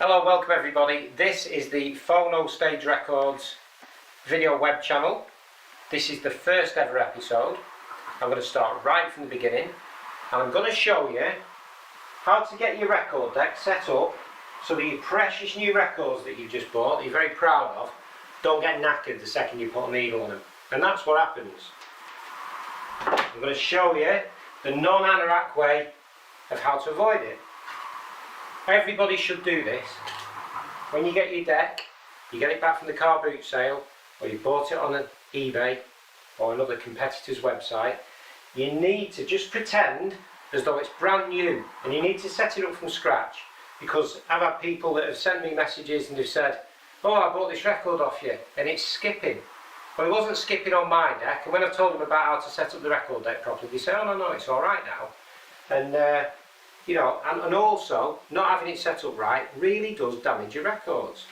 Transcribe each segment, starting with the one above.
Hello, welcome everybody. This is the Phonostage Records video web channel. This is the first ever episode. I'm going to start right from the beginning and I'm going to show you how to get your record deck set up so that your precious new records that you've just bought, that you're very proud of, don't get knackered the second you put a needle on them. And that's what happens. I'm going to show you the non-anorak way of how to avoid it. Everybody should do this. When you get your deck, you get it back from the car boot sale, or you bought it on an eBay or another competitor's website, you need to just pretend as though it's brand new, and you need to set it up from scratch. Because I've had people that have sent me messages and they've said, "Oh, I bought this record off you and it's skipping." Well, it wasn't skipping on my deck, and when I've told them about how to set up the record deck properly, they say, "Oh no, it's alright now." And you know, and also, not having it set up right really does damage your records.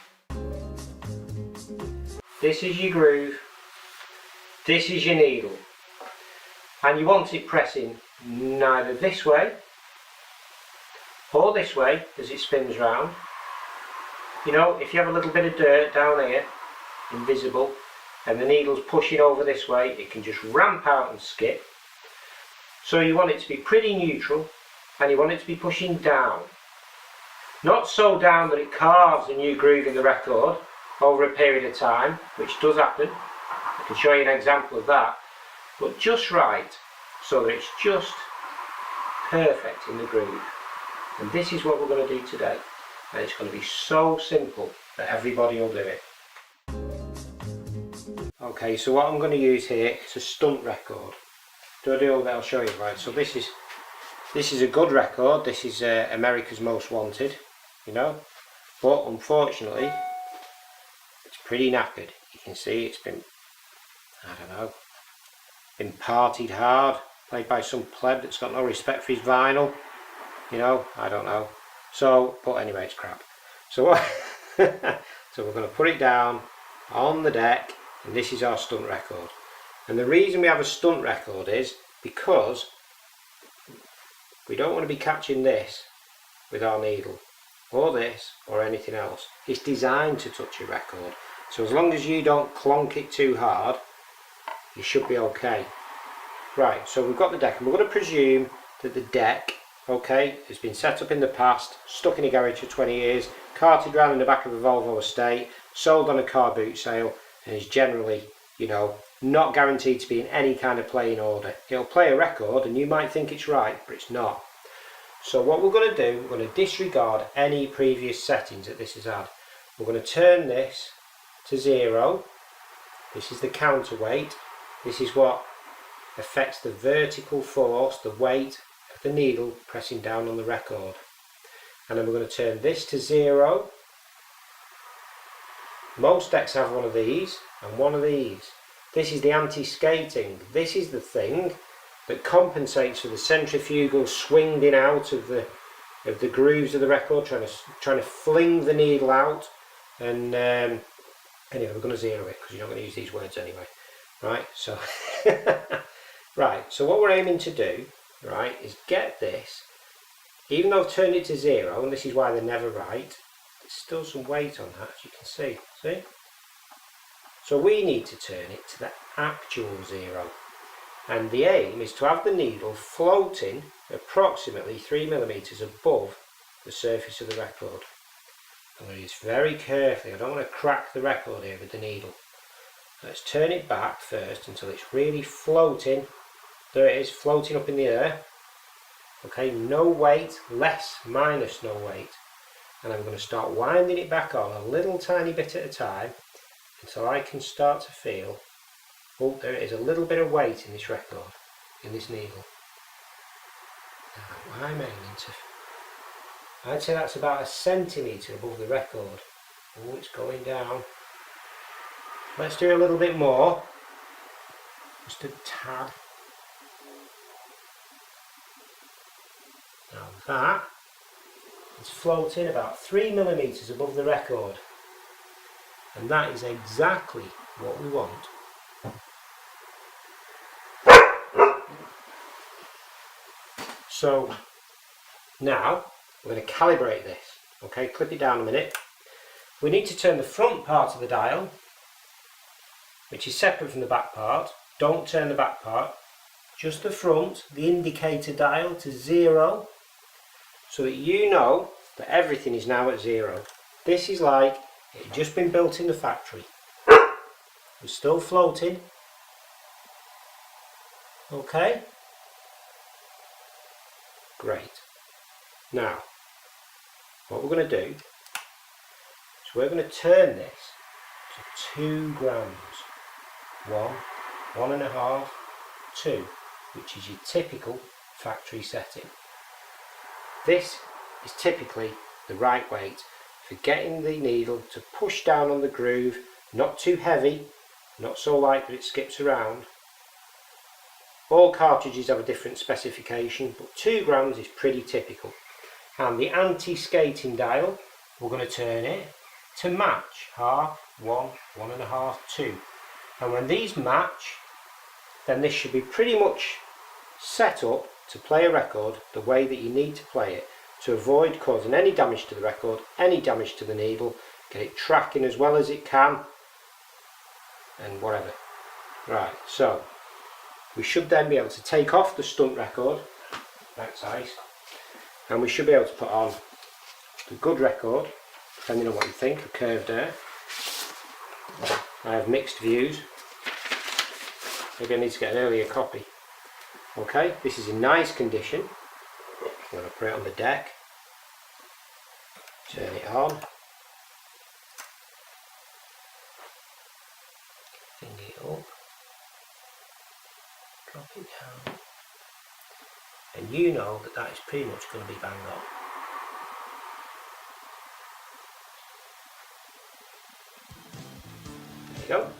This is your groove, this is your needle, and you want it pressing neither this way or this way as it spins round. You know, if you have a little bit of dirt down here, invisible, and the needle's pushing over this way, it can just ramp out and skip. So you want it to be pretty neutral, and you want it to be pushing down. Not so down that it carves a new groove in the record over a period of time, which does happen. I can show you an example of that. But just right, so that it's just perfect in the groove. And this is what we're going to do today. And it's going to be so simple that everybody will do it. Okay, so what I'm going to use here is a stunt record. Do I do all that? I'll show you. Right, so this is a good record. This is America's Most Wanted, you know, but unfortunately it's pretty knackered. You can see it's been, I don't know, been partied hard, played by some pleb that's got no respect for his vinyl, you know, I don't know. So, but anyway, it's crap. So what so we're going to put it down on the deck, and this is our stunt record. And the reason we have a stunt record is because we don't want to be catching this with our needle, or this, or anything else. It's designed to touch your record. So as long as you don't clonk it too hard, you should be okay. Right, so we've got the deck, and we're going to presume that the deck, okay, has been set up in the past, stuck in a garage for 20 years, carted around in the back of a Volvo estate, sold on a car boot sale, and is generally, you know, not guaranteed to be in any kind of playing order. It'll play a record and you might think it's right, but it's not. So what we're going to do, we're going to disregard any previous settings that this has had. We're going to turn this to 0. This is the counterweight. This is what affects the vertical force, the weight of the needle pressing down on the record. And then we're going to turn this to 0. Most decks have one of these and one of these. This is the anti-skating. This is the thing that compensates for the centrifugal swinging out of the grooves of the record, trying to fling the needle out. And anyway, we're going to 0 it because you're not going to use these words anyway. Right, so right, so what we're aiming to do, right, is get this. Even though I've turned it to 0, and this is why they're never right, there's still some weight on that, as you can see. See? So we need to turn it to the actual 0, and the aim is to have the needle floating approximately 3 millimeters above the surface of the record. I'm going to use very carefully. I don't want to crack the record here with the needle. Let's turn it back first until it's really floating. There it is, floating up in the air. Okay, no weight, less minus no weight. And I'm going to start winding it back on a little tiny bit at a time, until I can start to feel, oh, there is a little bit of weight in this record, in this needle. Now, I'm aiming to, I'd say that's about 1 centimetre above the record. Oh, it's going down. Let's do a little bit more, just a tad. Now that is floating about 3 millimeters above the record. And that is exactly what we want. So now we're going to calibrate this. Okay, clip it down a minute. We need to turn the front part of the dial, which is separate from the back part. Don't turn the back part, just the front, the indicator dial, to 0, so that you know that everything is now at 0. This is like it had just been built in the factory. We're still floating. Okay? Great. Now, what we're going to do is we're going to turn this to 2 grams. 1, 1.5, 2, which is your typical factory setting. This is typically the right weight for getting the needle to push down on the groove, not too heavy, not so light that it skips around. All cartridges have a different specification, but 2 grams is pretty typical. And the anti-skating dial, we're going to turn it to match 1/2, 1, 1.5, 2. And when these match, then this should be pretty much set up to play a record the way that you need to play it, to avoid causing any damage to the record, any damage to the needle, get it tracking as well as it can, and whatever. Right, so we should then be able to take off the stunt record, like size, and we should be able to put on the good record, depending on what you think, a curved air. I have mixed views. Maybe I need to get an earlier copy. Okay, this is in nice condition. I'm going to put it on the deck. Turn it on. Bring it up. Drop it down. And you know that that is pretty much going to be bang on. There you go.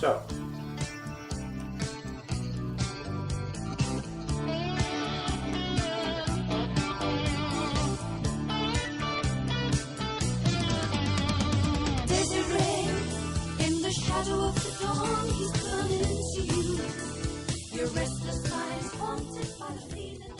So, there's a ray in the shadow of the dawn, he's burning into you. Your restless mind's haunted by the feeling.